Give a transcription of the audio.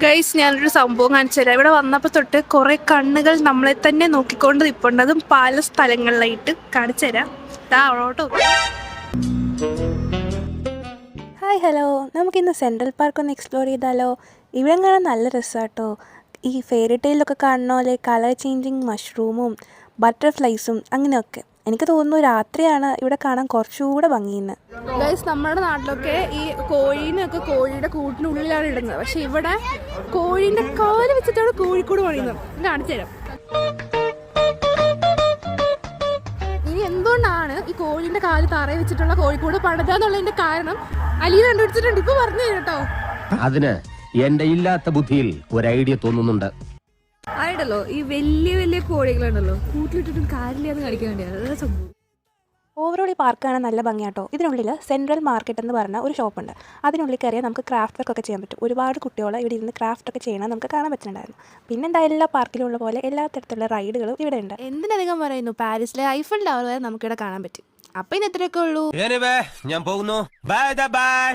Guys, ഞാനൊരു സംഭവം കാണിച്ചു തരാം. ഇവിടെ വന്നപ്പോൾ തൊട്ട് കുറേ കണ്ണുകൾ നമ്മളെ തന്നെ നോക്കിക്കൊണ്ട് നിൽപ്പുണ്ട്. അതും പല സ്ഥലങ്ങളിലായിട്ട് കാണിച്ചു തരാം. അവിടോട്ട് ഹായ് ഹലോ, നമുക്കിന്ന് സെൻട്രൽ പാർക്ക് ഒന്ന് എക്സ്പ്ലോർ ചെയ്താലോ? ഇവിടെ കാണാൻ നല്ല രസമാട്ടോ. ഈ ഫെയറി ടെയിലൊക്കെ കാണുന്ന പോലെ കളർ ചേഞ്ചിങ് മഷ്റൂമും ബട്ടർഫ്ലൈസും അങ്ങനെയൊക്കെ. എനിക്ക് തോന്നുന്നു രാത്രിയാണ് ഇവിടെ കാണാൻ കുറച്ചുകൂടെ ഭംഗിയെന്ന്. ഗൈസ്, നമ്മുടെ നാട്ടിലൊക്കെ ഈ കോഴീനൊക്കെ കോഴിയുടെ കൂട്ടിനുള്ളിലാണ് ഇടുന്നത്. പക്ഷെ ഇവിടെ കോഴീൻ്റെ കാല് വെച്ചിട്ടാണ് കോഴിക്കോട് പണിയുന്നത്. കാണിച്ചു തരാം. ഇനി എന്തുകൊണ്ടാണ് ഈ കോഴീൻ്റെ കാല് തറയിൽ വെച്ചിട്ടുള്ള കോഴിക്കോട് പണിതാന്നുള്ളതിന്റെ കാരണം അലീന കണ്ടുപിടിച്ചിട്ടുണ്ട്. ഇപ്പൊ പറഞ്ഞു തരും കേട്ടോ. അതിന് എന്റെ ഇല്ലാത്ത ബുദ്ധിയിൽ ഒരു ഐഡിയ തോന്നുന്നുണ്ട്. ആയിട്ടല്ലോ ഈ വലിയ വലിയ കോഴികളുണ്ടല്ലോ, കൂട്ടിലിട്ടിട്ടും കാര്യമില്ലാന്ന് കളിക്കാൻ വേണ്ടിയാണ്. അതൊക്കെ സംഭവം. ഓവറോൾ ഈ പാർക്ക് കാണാൻ നല്ല ഭംഗിയാട്ടോ. ഇതിനുള്ളിൽ സെൻട്രൽ മാർക്കറ്റ് എന്ന് പറഞ്ഞ ഒരു ഷോപ്പുണ്ട്. അതിനുള്ളിൽ കയറിയാൽ നമുക്ക് ക്രാഫ്റ്റ് വർക്ക് ഒക്കെ ചെയ്യാൻ പറ്റും. ഒരുപാട് കുട്ടികൾ ഇവിടെ ഇരുന്ന് ക്രാഫ്റ്റ് ഒക്കെ ചെയ്യണം നമുക്ക് കാണാൻ പറ്റുന്നുണ്ടായിരുന്നു. പിന്നെ എന്താ എല്ലാ പാർക്കിലും ഉള്ള പോലെ എല്ലാ തരത്തിലുള്ള റൈഡുകളും ഇവിടെ ഉണ്ട്. എന്തിനധികം പറയുന്നു, പാരീസിലെ ഐഫൽ ടവർ വരെ നമുക്കിവിടെ കാണാൻ പറ്റും. അപ്പൊ ഇന്ന് എത്രയൊക്കെ ഉള്ളൂ. ഞാൻ പോകുന്നു. Bye bye.